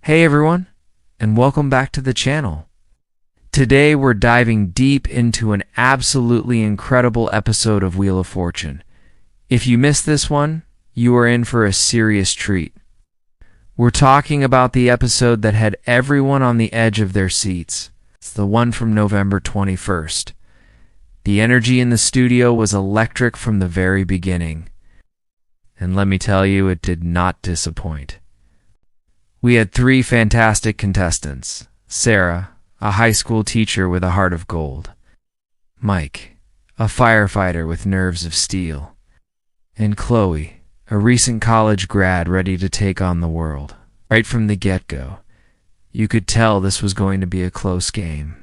Hey everyone, and welcome back to the channel. Today we're diving deep into an absolutely incredible episode of Wheel of Fortune. If you missed this one, you are in for a serious treat. We're talking about the episode that had everyone on the edge of their seats. It's the one from November 21st. The energy in the studio was electric from the very beginning. And let me tell you, it did not disappoint. We had three fantastic contestants: Sarah, a high school teacher with a heart of gold; Mike, a firefighter with nerves of steel; and Chloe, a recent college grad ready to take on the world. Right from the get-go, you could tell this was going to be a close game.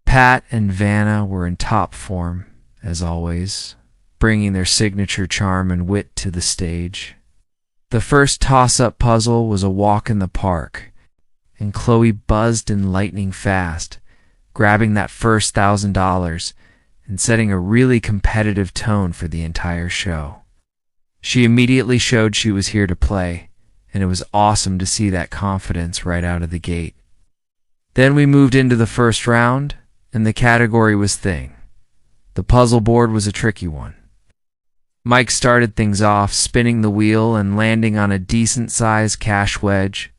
Pat and Vanna were in top form, as always, bringing their signature charm and wit to the stage. The first toss-up puzzle was a walk in the park, and Chloe buzzed in lightning fast, grabbing that first $1,000 and setting a really competitive tone for the entire show. She immediately showed she was here to play, and it was awesome to see that confidence right out of the gate. Then we moved into the first round, and the category was Thing. The puzzle board was a tricky one. Mike started things off, spinning the wheel and landing on a decent-sized cash wedge.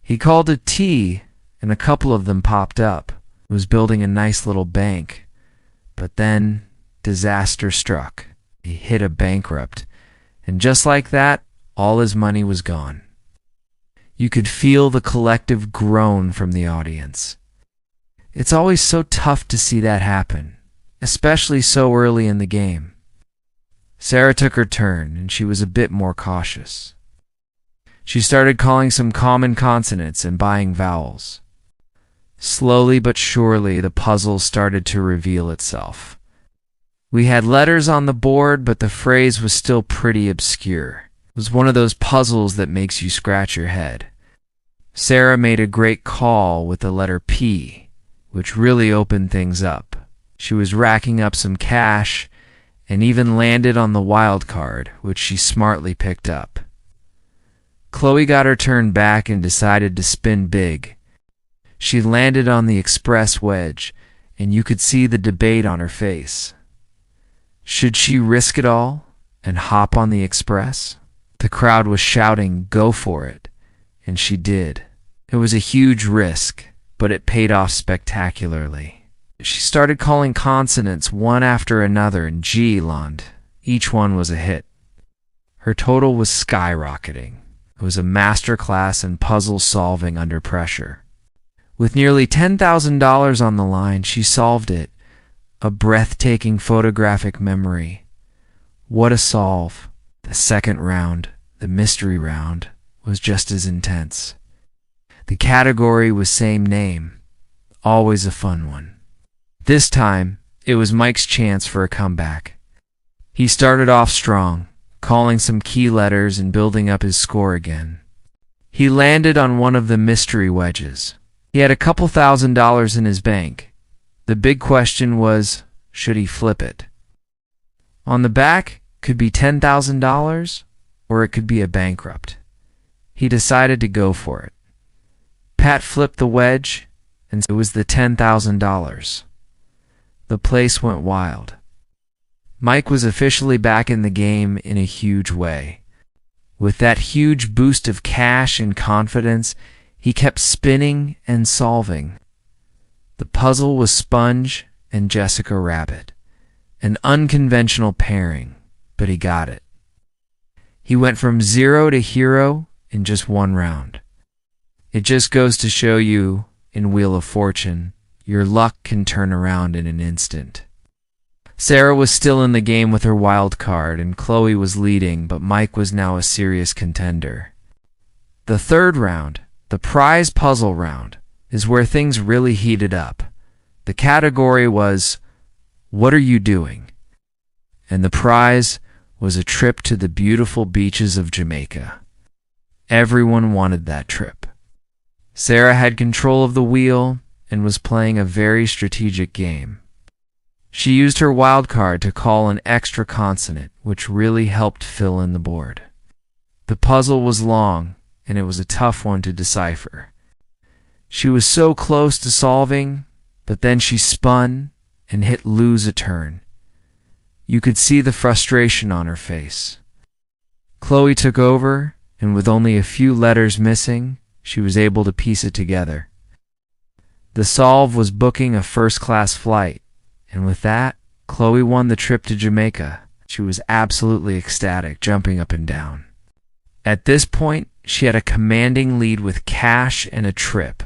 He called it T, and a couple of them popped up. He was building a nice little bank. But then, disaster struck. He hit a bankrupt, and just like that, all his money was gone. You could feel the collective groan from the audience. It's always so tough to see that happen, especially so early in the game. Sarah took her turn, and she was a bit more cautious. She started calling some common consonants and buying vowels. Slowly but surely, the puzzle started to reveal itself. We had letters on the board, but the phrase was still pretty obscure. It was one of those puzzles that makes you scratch your head. Sarah made a great call with the letter P, which really opened things up. She was racking up some cash, and even landed on the wild card, which she smartly picked up. Chloe got her turn back and decided to spin big. She landed on the express wedge, and you could see the debate on her face. Should she risk it all and hop on the express? The crowd was shouting, "Go for it," and she did. It was a huge risk, but it paid off spectacularly. She started calling consonants one after another in G-land. Each one was a hit. Her total was skyrocketing. It was a masterclass in puzzle solving under pressure. With nearly $10,000 on the line, she solved it. A breathtaking photographic memory. What a solve. The second round, the mystery round, was just as intense. The category was same name. Always a fun one. This time, it was Mike's chance for a comeback. He started off strong, calling some key letters and building up his score again. He landed on one of the mystery wedges. He had a couple $1,000s in his bank. The big question was, should he flip it? On the back could be $10,000, or it could be a bankrupt. He decided to go for it. Pat flipped the wedge, and it was the $10,000. The place went wild. Mike was officially back in the game in a huge way. With that huge boost of cash and confidence, he kept spinning and solving. The puzzle was Sponge and Jessica Rabbit, an unconventional pairing, but he got it. He went from zero to hero in just one round. It just goes to show you, in Wheel of Fortune, your luck can turn around in an instant. Sarah was still in the game with her wild card, and Chloe was leading, but Mike was now a serious contender. The third round, the prize puzzle round, is where things really heated up. The category was, "What are you doing?" And the prize was a trip to the beautiful beaches of Jamaica. Everyone wanted that trip. Sarah had control of the wheel and was playing a very strategic game. She used her wild card to call an extra consonant, which really helped fill in the board. The puzzle was long, and it was a tough one to decipher. She was so close to solving, but then she spun and hit lose a turn. You could see the frustration on her face. Chloe took over, and with only a few letters missing, she was able to piece it together. The solve was booking a first-class flight, and with that, Chloe won the trip to Jamaica. She was absolutely ecstatic, jumping up and down. At this point, she had a commanding lead with cash and a trip,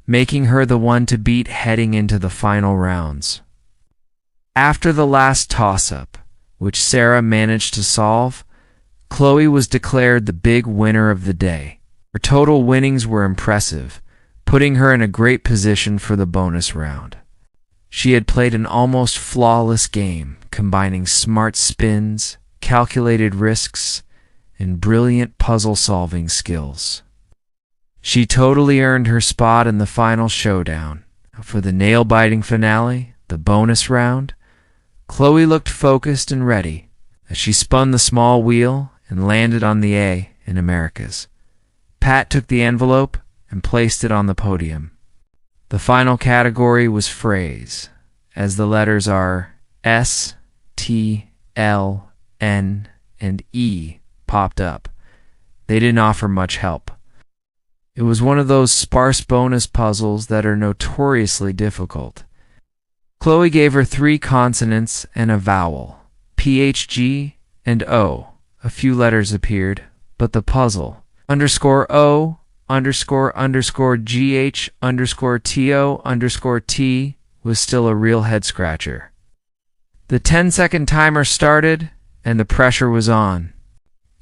making her the one to beat heading into the final rounds. After the last toss-up, which Sarah managed to solve, Chloe was declared the big winner of the day. Her total winnings were impressive, putting her in a great position for the bonus round. She had played an almost flawless game, combining smart spins, calculated risks, and brilliant puzzle-solving skills. She totally earned her spot in the final showdown. For the nail-biting finale, the bonus round, Chloe looked focused and ready as she spun the small wheel and landed on the A in Americas. Pat took the envelope and placed it on the podium. The final category was phrase, as the letters are S, T, L, N, and E popped up. They didn't offer much help. It was one of those sparse bonus puzzles that are notoriously difficult. Chloe gave her 3 consonants and a vowel, PHG and O. A few letters appeared, but the puzzle, _O, __GH, _TO, _T, was still a real head-scratcher. The 10-second timer started, and the pressure was on.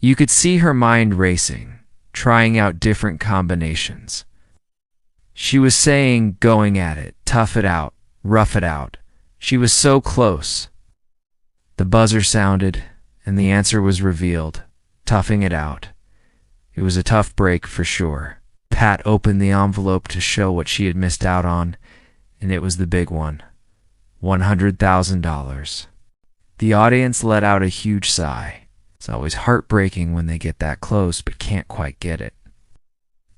You could see her mind racing, trying out different combinations. She was saying, going at it, tough it out, rough it out. She was so close. The buzzer sounded, and the answer was revealed, toughing it out. It was a tough break for sure. Pat opened the envelope to show what she had missed out on, and it was the big one, $100,000. The audience let out a huge sigh. It's always heartbreaking when they get that close but can't quite get it.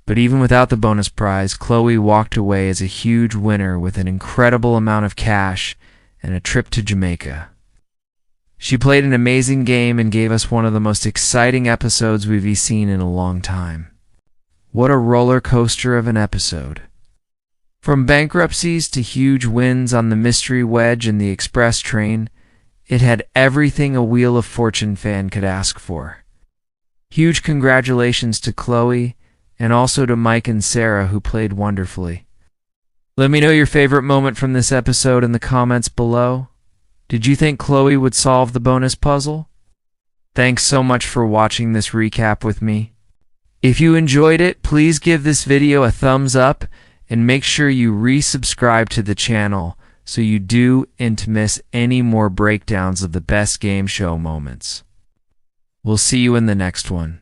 But even without the bonus prize, Chloe walked away as a huge winner with an incredible amount of cash and a trip to Jamaica. She played an amazing game and gave us one of the most exciting episodes we've seen in a long time. What a roller coaster of an episode. From bankruptcies to huge wins on the Mystery Wedge and the Express Train, it had everything a Wheel of Fortune fan could ask for. Huge congratulations to Chloe, and also to Mike and Sarah, who played wonderfully. Let me know your favorite moment from this episode in the comments below. Did you think Chloe would solve the bonus puzzle? Thanks so much for watching this recap with me. If you enjoyed it, please give this video a thumbs up and make sure you resubscribe to the channel so you don't miss any more breakdowns of the best game show moments. We'll see you in the next one.